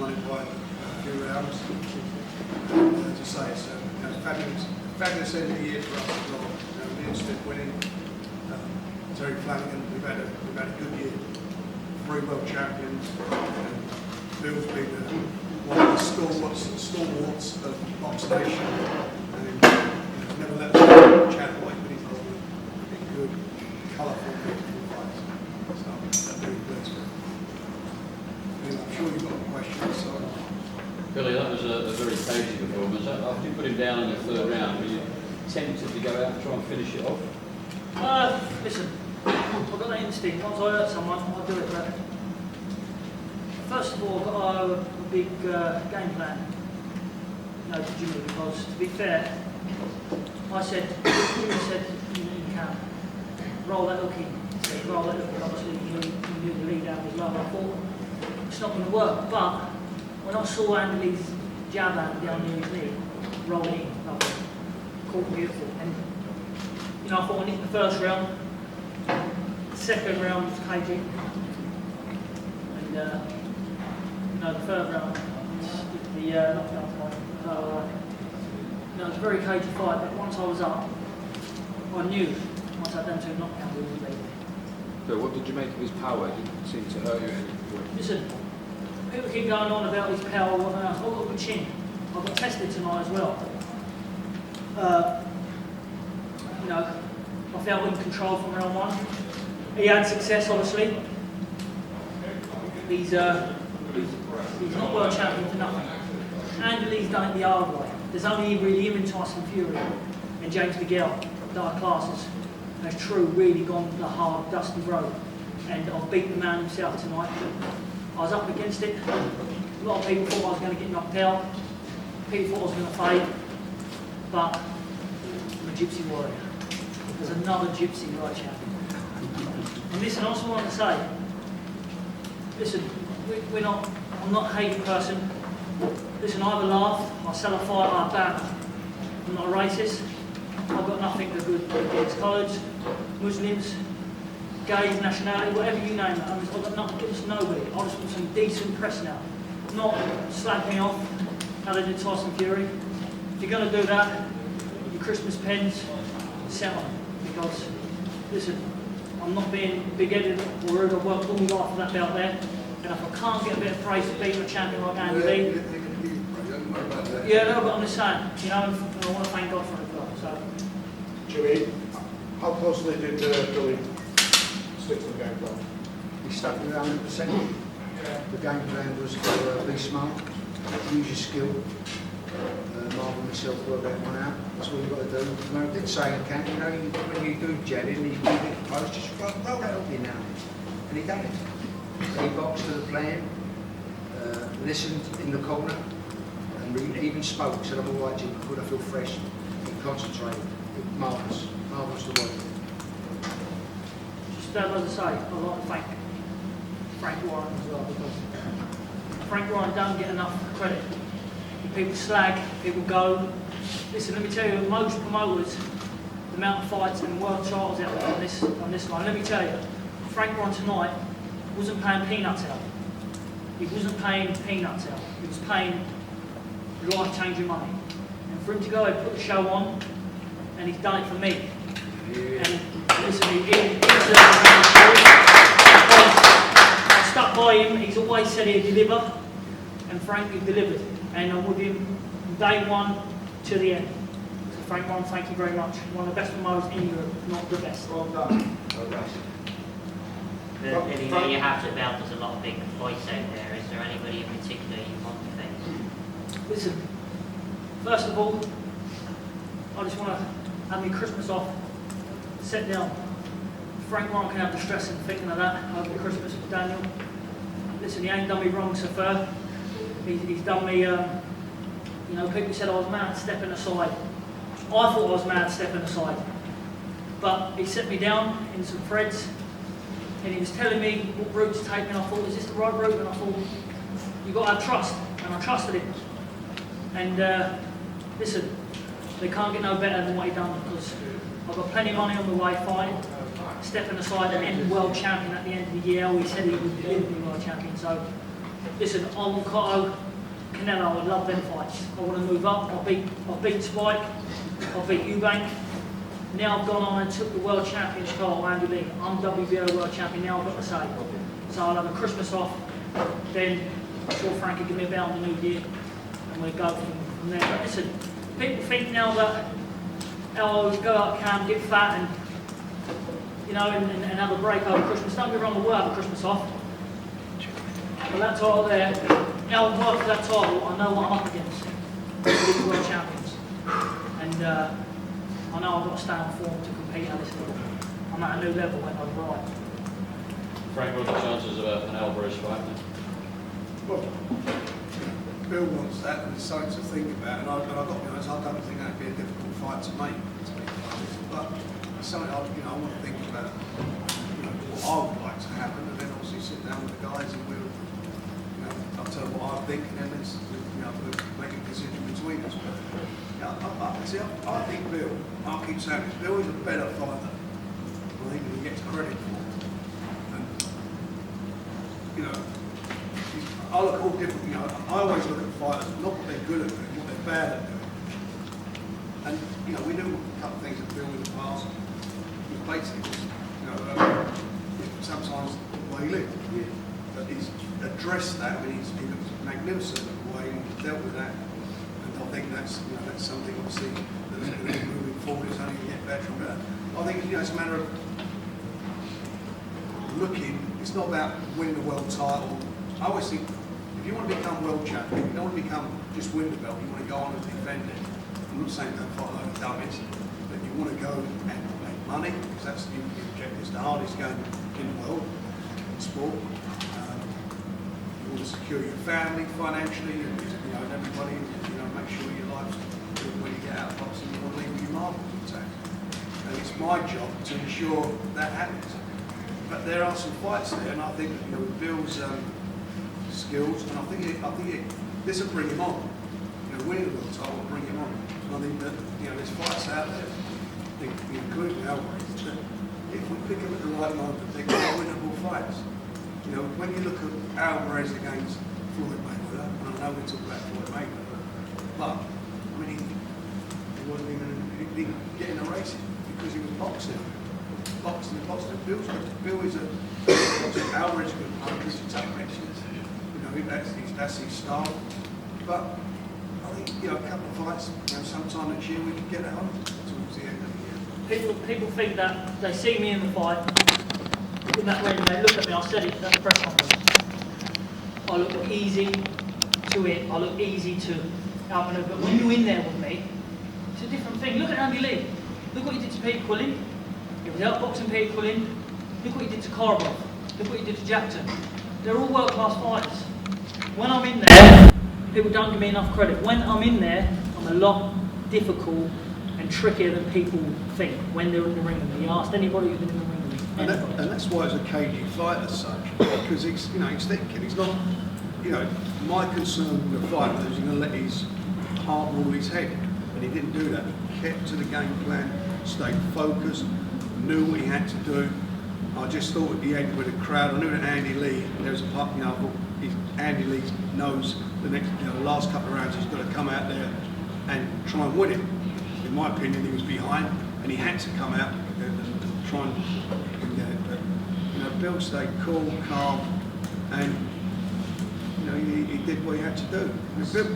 won it by a few rounds. And, as I say, it's a fabulous end of the year for us as well. Liam Smith winning, Terry Flanagan, we've had a good year. 3 world champions, and Bill's been one of the stalwarts of Box Nation, and never let us chat away, but he's got a good, colourful, beautiful fights. So I'm really pleased with it. I'm sure you've got questions. So. Billy, that was a very cagey performance. After you put him down in the 3rd round, were you tempted to go out and try and finish it off? Listen, I've got that instinct. Once I hurt someone, I'll do it. But first of all, I've got a big game plan. To Jimmy, because to be fair, Jimmy said you can roll that hook in. He said roll that hook in. Obviously, he knew the lead down was low. I thought it's not going to work. But when I saw Andy's jab hand down near his knee, roll it in, lovely, caught beautiful. And I thought I nicked the 1st round. The 2nd round was cagey, and the 3rd round, the knockdown point. It was a very cagey fight, but once I was up, I knew once I'd done 2 knockdowns, we would leave. So what did you make of his power? It didn't seem to hurt you at any point. Listen, people keep going on about his power. I've got a good chin. I got tested tonight as well. I felt in control from round 1. He had success, obviously. He's not world champion for nothing. Andy Lee's done it the hard way. There's only really him and Tyson Fury and James Miguel, dark classes. Has True really gone the hard, dusty road. And I've beat the man himself tonight. I was up against it. A lot of people thought I was going to get knocked out. People thought I was going to fade. But I'm a gypsy warrior. There's another gypsy world champion. And listen, I also want to say, listen, I'm not a hating person. Listen, I have a laugh, I sell a fight, I ban. I'm not a racist. I've got nothing to good against colours, Muslims, gays, nationality, whatever you name it. I've got nothing against nobody. I just want some decent press now. Not slag me off how they did Tyson Fury. If you're going to do that, your Christmas pens, sell them. Because, listen, I'm not being big-headed or rude. I've worked all my life for that belt there. And if I can't get a bit of praise for beating a champion like Andy Lee, but I'm just saying, and I want to thank God for it as well. So. Jimmy, how closely did Billy stick to the game plan? He stuck with 100%. The game plan was to be smart, use your skill. Marvel and myself work that one out. That's what you've got to do. I did say in camp, when you do jelly and you do it close, just roll that up in now. And he done it. He boxed to the plan, listened in the corner, and even spoke, said, I'm all right, Jim, good, I feel fresh. He concentrated. Marvellous. Marvellous to work with. Just as I say, I'd like to thank Frank Warren as well, because Frank Warren doesn't get enough credit. People slag, people go. Listen, let me tell you, most promoters, the amount of fights and world titles out there on this line, let me tell you, Frank Warren tonight wasn't paying peanuts out. He wasn't paying peanuts out. He was paying life-changing money. And for him to go and put the show on, and he's done it for me. Yeah. And listen, he deserves I stuck by him. He's always said he'd deliver, and Frank, he delivered. And I'm with him from day 1 to the end. So Frank Warren, thank you very much. One of the best promoters in Europe, not the best. Well done. Well done. Billy, there you have the belt. There's a lot of big fights out there. Is there anybody in particular you want to face? Listen, first of all, I just want to have my Christmas off, sit down. Frank Warren can have the stress and thinking of that over Christmas with Daniel. Listen, he ain't done me wrong so far. He's done me, people said I was mad stepping aside. I thought I was mad stepping aside. But he set me down in some threads, and he was telling me what route to take, and I thought, is this the right route? And I thought, you've got to have trust, and I trusted him. And listen, they can't get no better than what he done, because I've got plenty of money on the way fighting, stepping aside and end world champion at the end of the year. He said he would be world champion, so listen, I want Cotto, Canelo, I love them fights. I want to move up. I'll beat Spike, I'll beat Eubank. Now I've gone on and took the world champion's title, Andy Lee. I'm WBO world champion, now I've got to say. So I'll have a Christmas off, then I'm sure Frank will give me a bell in the new year, and we'll go from there. But listen, people think now that I'll go out camp, get fat, and you know, and have a break over Christmas. Don't get me wrong, we'll have a Christmas off. But that title there, now I've worked for that title, I know what I'm up against. These world champions. And I know I've got to stay on form to compete at this level. I'm at a new level when I'm right. Frank, what are the chances of an Alvarez fight? Well, Bill wants that, and it's something to think about. And I've got to be honest, I don't think that'd be a difficult fight to make. But it's something I want to think about. What I would like to happen, and then obviously sit down with the guys and we'll, I'll tell them what I think, and then let's, we'll make a decision between us. But I think Bill, I'll keep saying this, Bill is a better fighter. I think he gets credit for. I look all different, I always look at fighters, not what they're good at doing, what they're bad at doing. And, we knew a couple of things that Bill in the past was basically, sometimes the way he lived. But he's addressed that, he looks magnificent in the way he's dealt with that. And I think that's something obviously that's moving forward, it's only going to get better and better. I think, it's a matter of looking, it's not about winning the world title. I always think, if you want to become world champion, you don't want to become just win the belt, you want to go on and defend it. I'm not saying don't fight like a dummies, but you want to go and make money, because that's the objective. It's the hardest game in the world, in sport. You want to secure your family financially, and everybody, make sure your life's good when you get out of boxing, you want to leave with your marbles intact. And it's my job to ensure that happens. But there are some fights there, and I think with Bill's skills, and I think this will bring him on. Winning the world title will bring him on. And I think that there's fights out there, including Alvarez, that if we pick them at the right moment, they're winnable fights. When you look at Alvarez against Floyd Mayweather, and I know we talk about Floyd Mayweather, but he wasn't even getting a race because he was boxing. Bill is Alvarez is a good puncher, he's a tough wrestler. That's his style. But I think a couple of fights, sometime next year we can get it on towards the end of the year. People think that they see me in the fight, in that ring, they look at me. I said it at the press conference. I look easy to it. I look easy to outmaneuver. But when you're in there with me, it's a different thing. Look at Andy Lee. Look what he did to Peter Quillin. He was outboxing Peter Quillin. Look what he did to Korobov. Look what he did to Jackson. They're all world-class fighters. When I'm in there, people don't give me enough credit. When I'm in there, I'm a lot difficult and trickier than people think when they're in the ring with me. You ask anybody who's been in the ring with me. And that's why it's a cagey fight as such, because he's thinking. He's not, my concern with the fight was he's going to let his heart rule his head, and he didn't do that. He kept to the game plan, stayed focused, knew what he had to do. I just thought at the end with the crowd, I knew that Andy Lee, there was a part, I thought Andy Lee knows the last couple of rounds he's got to come out there and try and win it. In my opinion, he was behind, and he had to come out and try and get it. But Bill stayed cool, calm, and he did what he had to do.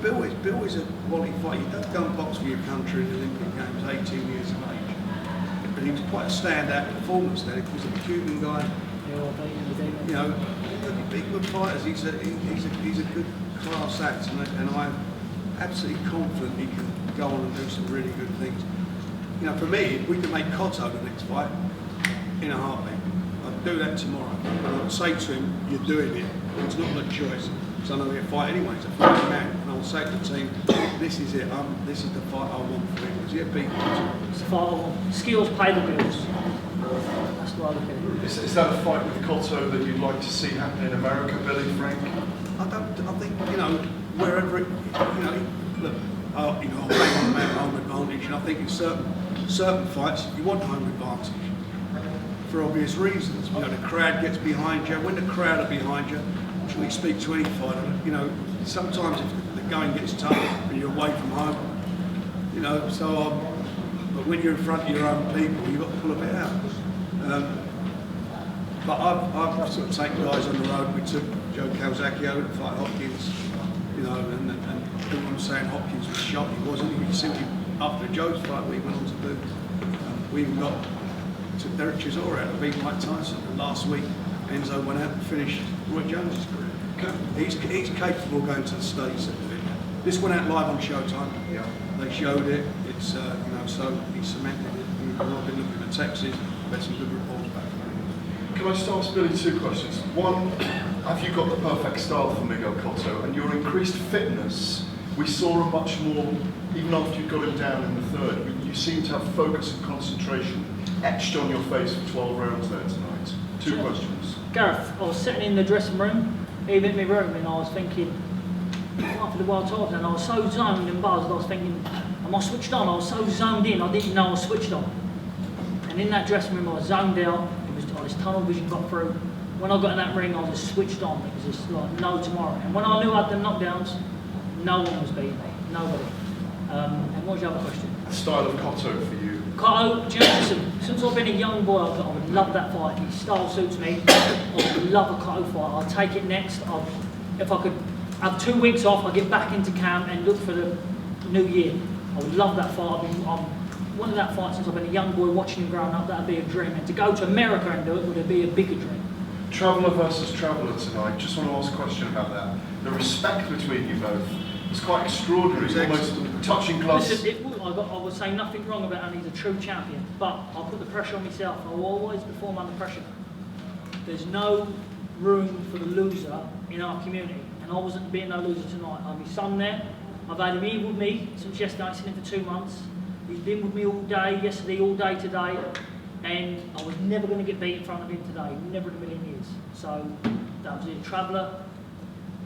Bill is a quality fighter. You don't go and box for your country in the Olympic Games, 18 years of age. But he was quite a standout performance there. He was a Cuban guy. Big good fighters. He's a good class act, and I'm absolutely confident he can go on and do some really good things. For me, we could make Cotto the next fight in a heartbeat. I'd do that tomorrow. And I'd say to him, "You're doing it. It's not a choice." So I know he'll fight anyway. It's a fighting man, and I'll say to the team, "This is it. This is the fight I want for him." Because he'll beat Cotto. It's the fight I want. Skills pay the bills. That's the way I look at it. Is that a fight with Cotto that you'd like to see happen in America, Billy, Frank? I think wherever it, look, I'll play on home advantage, and I think in certain fights you want home advantage for obvious reasons. The crowd gets behind you. When the crowd are behind you, emotionally speak to any fighter. You know, sometimes if the going gets tough and you're away from home, you know, so but when you're in front of your own people, you've got to pull a bit out. But I've sort of taken guys on the road. We took Joe Calzacchio to fight Hopkins, you know, and everyone was saying Hopkins was shot. He wasn't. He simply, after Joe's fight, we went on to do. We even took Derek Chisora out of beat Mike Tyson. And last week, Enzo went out and finished Roy Jones' career. He's capable of going to the States. This went out live on Showtime. Yeah. They showed it. It's you know, so he cemented it. I've been looking at Texas. I've had some good reports back from him. Can I just ask Billy two questions? One, have you got the perfect style for Miguel Cotto? And your increased fitness, we saw a much more, even after you got him down in the third, you seem to have focus and concentration etched on your face for 12 rounds there tonight. Two questions. Gareth, I was sitting in the dressing room, even in my room, and I was thinking, after the world title, and I was so zoned and buzzed, I was thinking, am I switched on? I was so zoned in, I didn't know I was switched on. And in that dressing room, I was zoned out. This tunnel vision got through. When I got in that ring, I was just switched on. It was just like no tomorrow. And when I knew I had them knockdowns, no one was beating me. Nobody. And what was your other question? The style of Cotto for you? Cotto, listen, since I've been a young boy, I would love that fight. His style suits me. I would love a Cotto fight. I'll take it next. If I could have 2 weeks off, I'll get back into camp and look for the new year. I would love that fight. I've wanted that fight since I've been a young boy, watching him growing up. That'd be a dream. And to go to America and do it would be a bigger dream. Traveller versus traveller tonight. Just want to ask a question about that. The respect between you both is quite extraordinary. Almost touching gloves. Listen, I would say nothing wrong about him. He's a true champion. But I'll put the pressure on myself. I will always perform under pressure. There's no room for the loser in our community. And I wasn't being no loser tonight. I have my son there. I've had him here with me since yesterday. I've seen him for 2 months. He's been with me all day, yesterday, all day today, and I was never going to get beat in front of him today, never in a million years. So that was it. Traveller,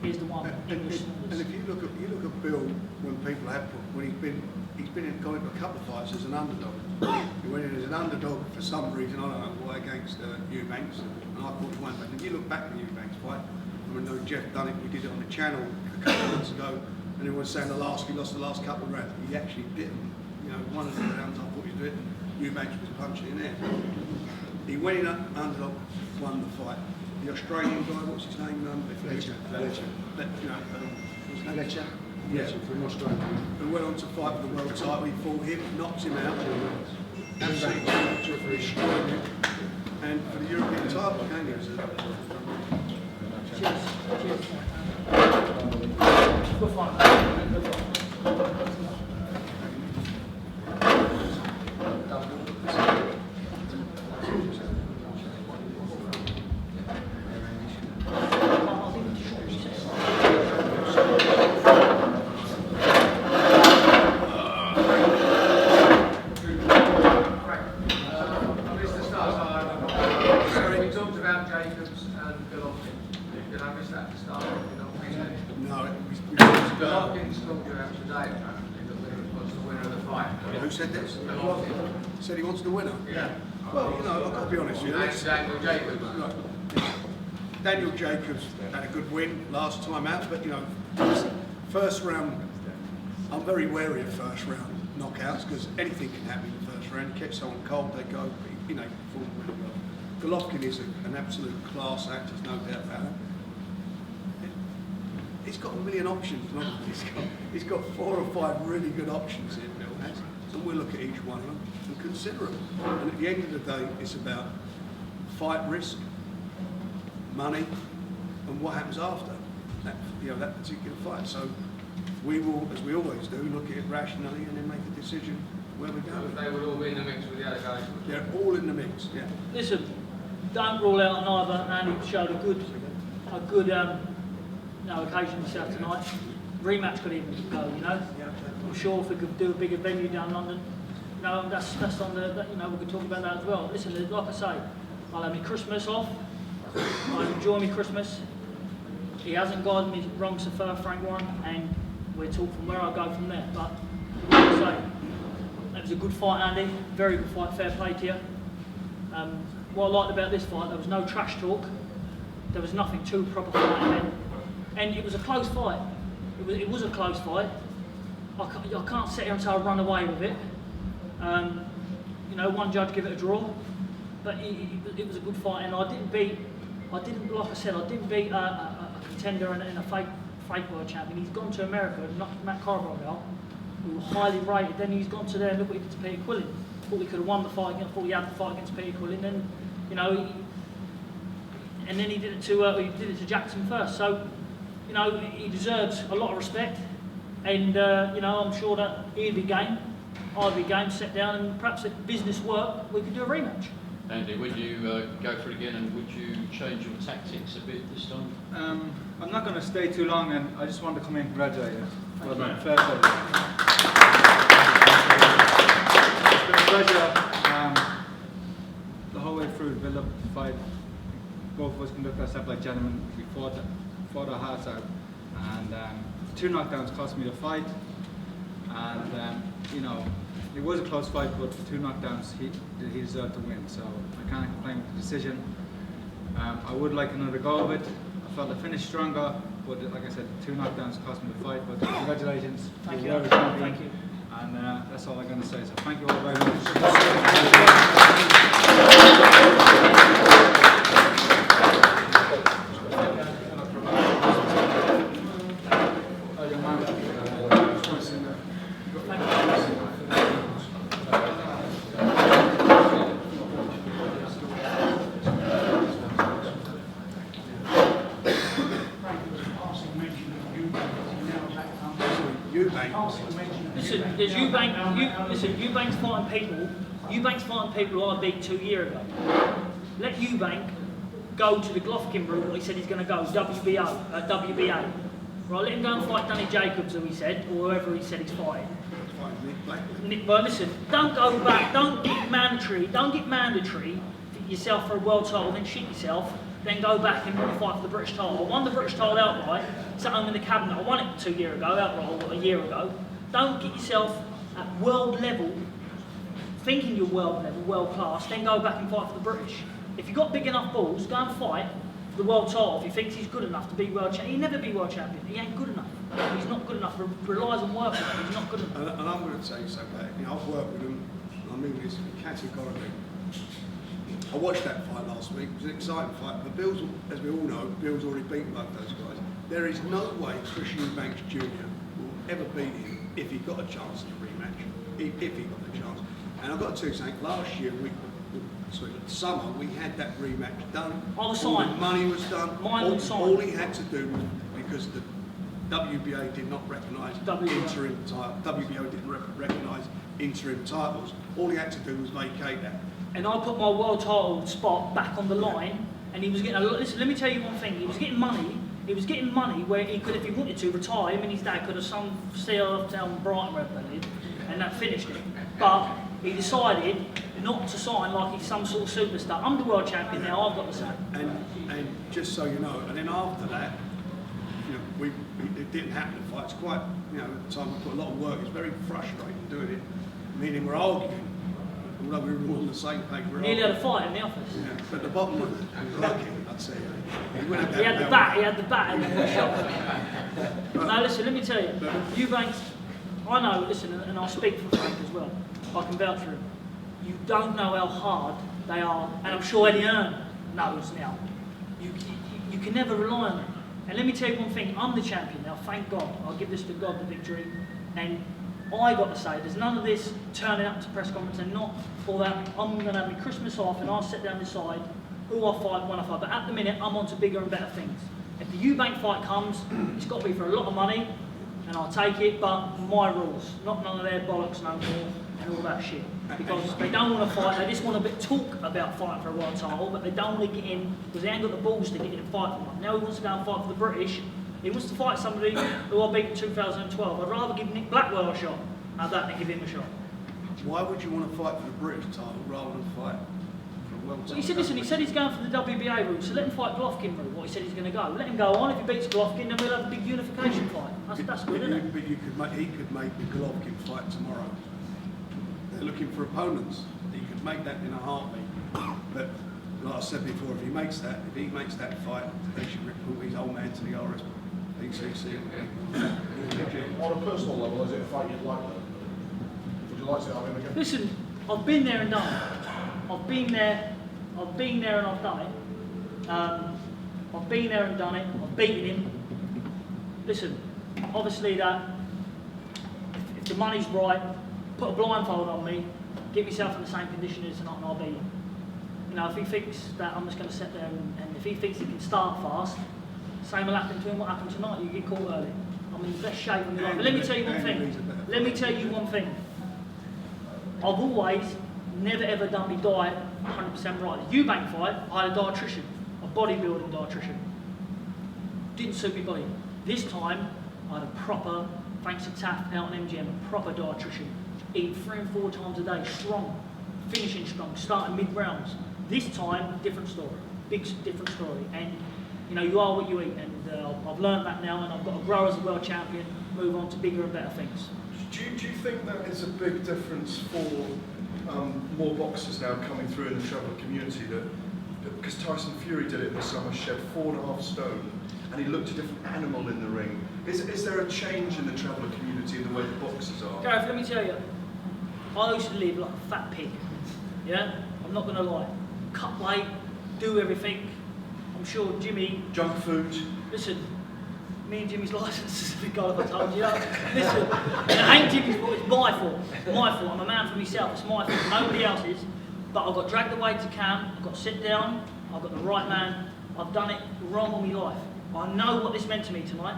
here's the one. And if you look at Bill, when people have when he's been in a couple of fights as an underdog. He went in as an underdog for some reason, I don't know why, against Eubanks, and I thought he won. But if you look back at the Eubanks fight, I mean, Jeff done it. We did it on the channel a couple of months ago, and everyone was saying he lost the last couple of rounds. He actually didn't. You know, one of the rounds I thought he did, Eubanks was punching in there. He went in underdog, won the fight. The Australian guy, what's his name? Fletcher. Fletcher. Yeah, from Australia. Who went on to fight for the world title. He fought him, knocked him out. Absolutely destroyed him. And for the European title, again, he was Cheers. Cheers. Good fight. Good fight. Who said this? Said he wants the winner? Yeah. Well, you know, I've got to be honest with you. Daniel Jacobs had a good win last time out, but you know, first round, I'm very wary of first round knockouts because anything can happen in the first round. You catch someone cold, they go, you know, perform really well. Golovkin is an absolute class act, there's no doubt about it. He's got a million options. He's got 4 or 5 really good options here, Bill has. So we'll look at each one of them and consider them. And at the end of the day, it's about fight risk, money, and what happens after that, that particular fight. So we will, as we always do, look at it rationally and then make a decision where we go. They would all be in the mix with the other guys. They're all in the mix, yeah. Listen, don't rule out either. Andy showed a good occasion himself tonight. Rematch could even go, you know. I'm sure if we could do a bigger venue down London, you know, that's on the, you know, we could talk about that as well. Listen, like I say, I'll have my Christmas off. I enjoy my Christmas. He hasn't guided me wrong so far, Frank Warren, and we'll talk from where I go from there. But like I say, it was a good fight, Andy. Very good fight. Fair play to you. What I liked about this fight, there was no trash talk. there was nothing too proper fighting, and it was a close fight. It was a close fight. I can't sit here and say I run away with it. You know, one judge gave it a draw, but it was a good fight, and I didn't beat like I said, I didn't beat a contender and a fake world champion. He's gone to America and knocked Matt Carver out, who was highly rated. Then he's gone to there and look what he did to Peter Quillen. Thought he could have won the fight. I thought he had the fight against Peter Quillen, and you know, and then he did it to Jackson first. So, you know, he deserves a lot of respect, and you know, I'm sure that he'd be game, I'd be game, sit down, and perhaps if business work, we could do a rematch. Andy, would you go for it again, and would you change your tactics a bit this time? I'm not going to stay too long, and I just want to come in and congratulate you. Well done. Fair play. It's been a pleasure the whole way through the build-up to the fight. Both of us conducted ourselves like gentlemen. We fought our hearts out, and 2 knockdowns cost me the fight. And you know, it was a close fight, but for 2 knockdowns, he deserved to win. So I can't complain with the decision. I would like another go of it. I felt I finished stronger, but like I said, 2 knockdowns cost me the fight. But congratulations, Thank you're you. very champion. Thank you. And that's all I'm going to say. So thank you all very much. Listen, there's Eubank's fighting people. Eubank's fighting people who I beat 2 years ago. Let Eubank go to the Golovkin route. What he said he's going to go WBA. Right, let him go and fight Danny Jacobs, who he said, or whoever he said he's fighting. But listen, don't go back. Don't get mandatory for yourself for a world title, then shit yourself. Then go back and want to fight for the British title. I won the British title outright, sat home in the cabinet. I won it 2 years ago, outright, or a year ago. Don't get yourself at world level, thinking you're world level, world class, then go back and fight for the British. If you've got big enough balls, go and fight for the world title. If he thinks he's good enough to be world champion, he'll never be world champion. He ain't good enough. He's not good enough. Relies on work. He's not good enough. And I'm going to say so, you know, I've worked with him. I mean this categorically. I watched that fight last week. It was an exciting fight. But Bill's, as we all know, Bill's already beaten both those guys. There is no way Chris Eubanks Jr. will ever beat him if he got a chance to rematch. If he got the chance. And I've got to say, last year, summer, we had that rematch done. All the money was done. All he had to do was, because the WBA did not recognise interim title. WBO didn't recognise interim titles. All he had to do was vacate that. And I put my world title spot back on the line, and he was getting a lot. Listen, let me tell you one thing. He was getting money. He was getting money where he could, if he wanted to, retire. Him and his dad could have sailed up down Brighton, wherever they lived, and that finished it. But he decided not to sign like he's some sort of superstar. I'm the world champion now. I've got to say. And just so you know, and then after that, you know, it didn't happen. The fight. It's quite, you know, at the time we put a lot of work. It's very frustrating doing it, meaning we're arguing. Although we were all on the same page, we nearly had a fight in the office. Yeah, but the bottom line, lucky, I'd say. He had the bat, and the shot. Now listen, let me tell you, Eubanks, I know, listen, and I speak for Frank as well, I can vouch for him. You don't know how hard they are, and I'm sure Eddie Hearn knows now. You can never rely on them. And let me tell you one thing, I'm the champion now, thank God. I'll give this to God, the victory. And I got to say, there's none of this turning up to press conference and not all that. I'm going to have my Christmas off and I'll sit down and decide who I fight, when I fight. But at the minute, I'm on to bigger and better things. If the Eubank fight comes, it's got to be for a lot of money, and I'll take it, but my rules, not none of their bollocks no more and all that shit. Because they don't want to fight, they just want to talk about fighting for a world title, but they don't want to get in, because they ain't got the balls to get in and fight for one. Now he wants to go and fight for the British. He wants to fight somebody who I beat in 2012. I'd rather give Nick Blackwell a shot than give him a shot. Why would you want to fight for the British title rather than fight for a world title? Well, he said, listen, he said he's going for the WBA route, so let him fight Golovkin route, what he said he's going to go. Let him go on. If he beats Golovkin, then we'll have a big unification fight. That's good, isn't it? But he could make the Golovkin fight tomorrow. They're looking for opponents. He could make that in a heartbeat. But like I said before, if he makes that fight, they should report his old man to the RSPCC. On a personal level, is it a fight you'd like? Would you like to have him again? Listen, I've been there and done it. I've been there and I've done it. I've been there and done it. I've beaten him. Listen, obviously that, if the money's right, put a blindfold on me, get myself in the same condition as tonight and I'll beat him. You know, if he thinks that I'm just going to sit there and if he thinks he can start fast, same will happen to him what happened tonight, you get caught early. I'm in the best shape in my life. But let me tell you one thing. I've always never ever done my diet 100% right. The Eubank fight, I had a dietitian, a bodybuilding dietitian. Didn't suit my body. This time, I had a proper, thanks to Taft out on MGM, a proper dietitian. Eating 3 and 4 times a day, strong, finishing strong, starting mid-rounds. This time, different story, big different story. And you know, you are what you eat, and I've learned that now, and I've got to grow as a world champion, move on to bigger and better things. Do you think that is a big difference for more boxers now coming through in the traveller community? Because Tyson Fury did it in the summer, shed 4.5 stone, and he looked a different animal in the ring. Is there a change in the traveller community in the way the boxers are? Gareth, let me tell you, I used to live like a fat pig. Yeah, I'm not going to lie. Cut weight, do everything. I'm sure Jimmy. Junk food. Listen, me and Jimmy's licence is a big God if I told you. Listen, it ain't Jimmy's fault, it's my fault. My fault. I'm a man for myself, it's my fault, nobody else's. But I got dragged away to camp, I got sit down, I got the right man, I've done it wrong all my life. I know what this meant to me tonight,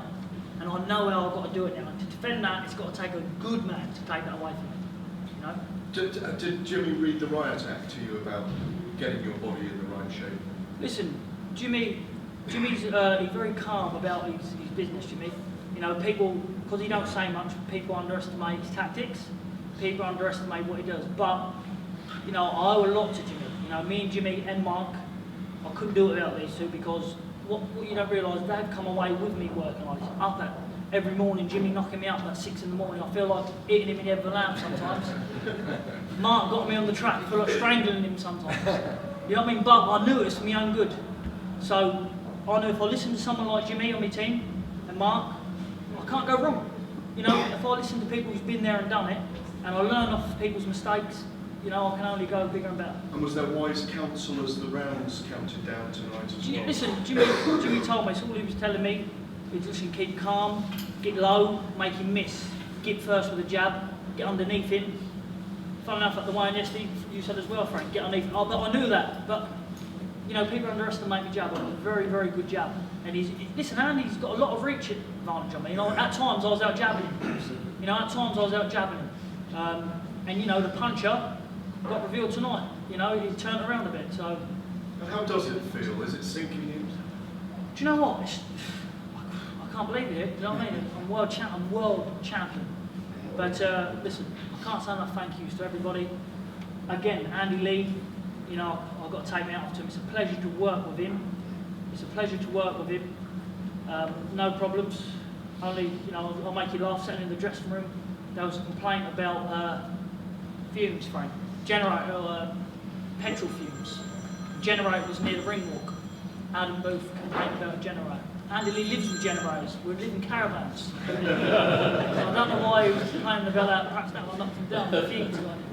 and I know how I've got to do it now. And to defend that, it's got to take a good man to take that away from me. You know? Did Jimmy read the riot act to you about getting your body in the right shape? Listen, Jimmy's he's very calm about his business, Jimmy. You know, people, because he don't say much, people underestimate his tactics, people underestimate what he does. But, you know, I owe a lot to Jimmy. You know, me and Jimmy and Mark, I couldn't do it without these two, because what you don't realise, they've come away with me working like this. Up at every morning, Jimmy knocking me up at 6 in the morning. I feel like hitting him in the head with a lamp sometimes. Mark got me on the track, I feel like strangling him sometimes. You know what I mean? But I knew it was for my own good. So I knew if I listened to someone like Jimmy on my team and Mark, I can't go wrong. You know, if I listen to people who's been there and done it, and I learn off people's mistakes, you know, I can only go bigger and better. And was there wise counsel as the rounds counted down tonight as well? Listen, Jimmy told me, it's all he was telling me, is listen, keep calm, get low, make him miss. Get first with a jab, get underneath him. Fun enough, at the weigh-in yesterday, you said as well, Frank, get underneath him. But I knew that, but you know, people underestimate my jab. It's a very, very good jab. And listen, Andy's got a lot of reach advantage on me. You know, at times I was out jabbing him. You know, at times I was out jabbing him. And you know, the puncher got revealed tonight. You know, he turned around a bit. So. And how does it feel? Is it sinking in? Do you know what? I can't believe it. You know what I mean? I'm world champion. But listen, I can't say enough thank yous to everybody. Again, Andy Lee. You know, I've got to take me out to him. It's a pleasure to work with him. It's a pleasure to work with him. No problems. Only, you know, I'll make you laugh. Sitting in the dressing room, there was a complaint about fumes, Frank. Generator, petrol fumes. Generator was near the ring walk. Adam Booth complained about a generator. Andy Lee lives with generators. We live in caravans. So I don't know why he was complaining about that. Perhaps that one knocked him down. The fumes got him.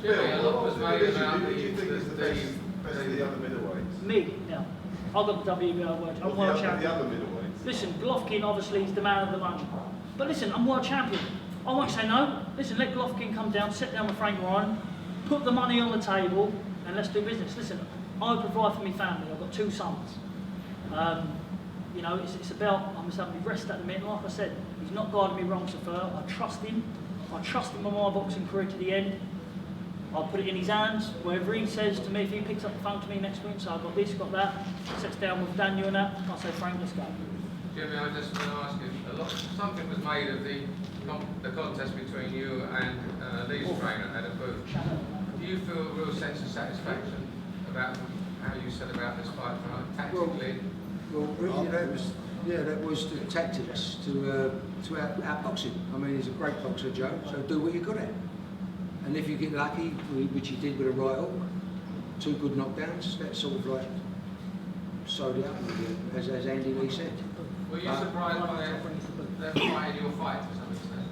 Jimmy, a lot was made about Who do you think is the best of the other middleweights? Me, yeah. I've got the WBO world. I'm world champion. The other middleweights? Listen, Golovkin obviously is the man of the moment. But listen, I'm world champion. I won't say no. Listen, let Golovkin come down, sit down with Frank Ryan, put the money on the table, and let's do business. Listen, I provide for my family. I've got 2 sons. You know, it's about, I'm just having to rest at the minute. Like I said, he's not guided me wrong so far. I trust him. I trust him on my boxing career to the end. I'll put it in his hands. Whatever he says to me, if he picks up the phone to me next week, so I've got this, got that, sits down with Daniel and that, I'll say, Frank, let's go. Jimmy, I just want to ask you, something was made of the contest between you and Lee's trainer at a booth. Do you feel a real sense of satisfaction about how you set about this fight tonight, tactically? Well, really, that was the tactics to outboxing. I mean, he's a great boxer, Joe, so do what you're good at. And if you get lucky, which he did with a right hook, 2 good knockdowns. That sort of like sewed it up a little bit, as Andy Lee said. Were you surprised by them fighting your fight to some extent?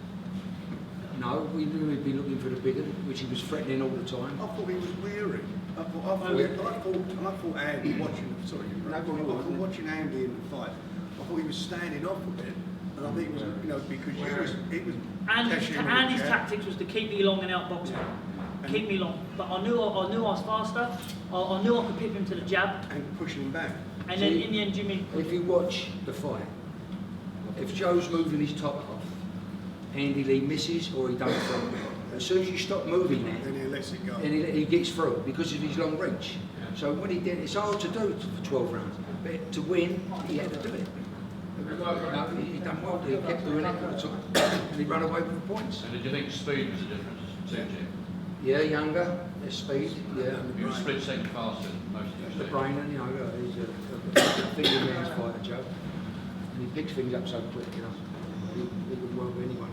No, we knew he'd be looking for the bigger, which he was threatening all the time. I thought he was weary. I thought Andy watching. Sorry, I thought watching Andy in the fight. I thought he was standing off a bit, and I think it was, you know, because he was. Andy's tactics was to keep me long and outbox me. Keep me long, but I knew I was faster. I knew I could pick him to the jab and pushing him back. And then in the end, Jimmy. If you watch the fight, if Joe's moving his top off, Andy Lee misses or he don't throw. As soon as you stop moving there, then he lets it go. Then he gets through because of his long reach. So when he did, it's hard to do for 12 rounds, but to win, he had to do it. No, he done well. He kept doing it all the time, and he ran away with the points. And did you think speed was a difference too, Jim? Yeah, younger, there's speed. Yeah, You were split second faster than most of the you. brain, and you know, he's a finger man's fighter, Joe, and he picks things up so quick. You know, he could work with anyone.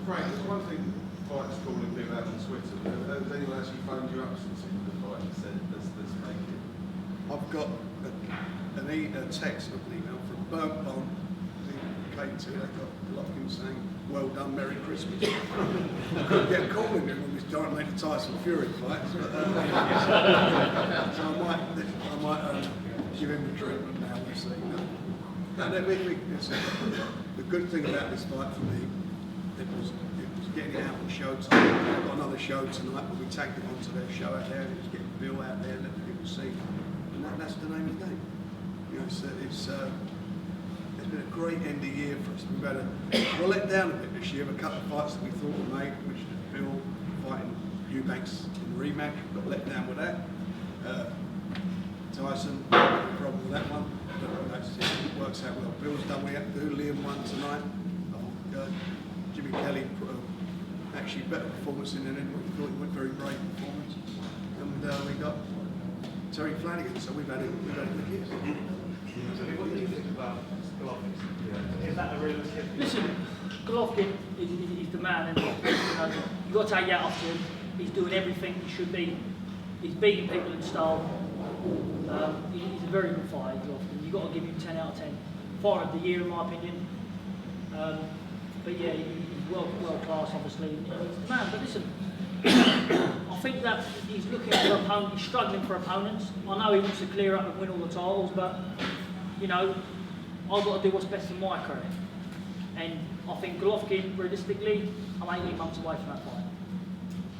Frank, there's one thing fighters calling people out on Twitter. Has anyone actually phoned you up since the fight and said, let's make it? I've got a text of an email from Burnt Bond, K2. They got a lot of him saying, "Well done, Merry Christmas." I couldn't get a call in him on this giant Lady Tyson Fury fight, but, so I might give him the treatment now. We'll see. The good thing about this fight for me, it was getting it out on Showtime. I've got another show tonight, but we tagged it onto their show out there, and it was getting Bill out there, letting people see. And that's the name of the game. You know, it's been a great end of year for us. We're let down a bit this year. A couple of fights that we thought were made, which is Bill fighting Eubanks in the rematch. We got let down with that. Tyson, no problem with that one. It works out well. Bill's done what he had to do. Liam won tonight. I thought Jimmy Kelly put actually better performance in than anyone thought. He went very brave performance. And we got Terry Flanagan, so we've had a good year. What do you think about Golovkin? Is that a realistic? Listen, Golovkin is the man, and you've got to take that off to him. He's doing everything he should be. He's beating people in style. He's a very good fighter, Golovkin. You've got to give him 10 out of 10. Fighter of the year, in my opinion. But yeah, he's world class, obviously. He's the man. But listen, I think that he's looking for opponents. He's struggling for opponents. I know he wants to clear up and win all the titles, but you know, I've got to do what's best in my career. And I think Golovkin, realistically, I'm 18 months away from that fight.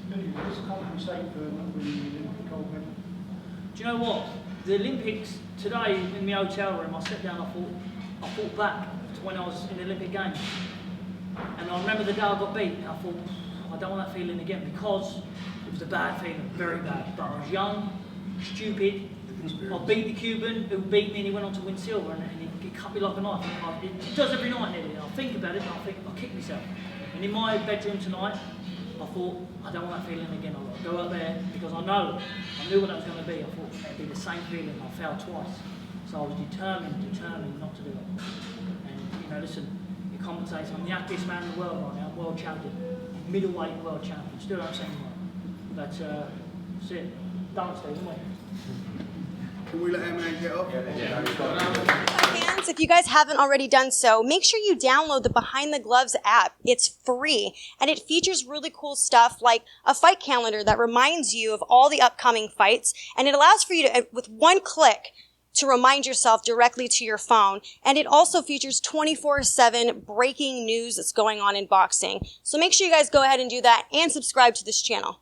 Does this compensate for not winning the Olympic gold medal? Do you know what? The Olympics today in my hotel room, I sat down, I thought back to when I was in the Olympic Games. And I remember the day I got beat, and I thought, I don't want that feeling again, because it was a bad feeling, very bad. But I was young, stupid. I beat the Cuban who beat me, and he went on to win silver, and he cut me like a knife. It does every night nearly. I think about it, and I think I'll kick myself. And in my bedroom tonight, I thought, I don't want that feeling again. I'll go out there, because I knew what that was going to be. I thought it'd be the same feeling. I failed twice. So I was determined not to do it. And you know, listen, it compensates. I'm the happiest man in the world right now, world champion, middleweight world champion. Still don't say anymore. But that's it. Done, Steve, isn't it? Can we let our man get off? Fans, if you guys haven't already done so, make sure you download the Behind the Gloves app. It's free, and it features really cool stuff like a fight calendar that reminds you of all the upcoming fights, and it allows for you to, with one click, to remind yourself directly to your phone. And it also features 24/7 breaking news that's going on in boxing. So make sure you guys go ahead and do that and subscribe to this channel.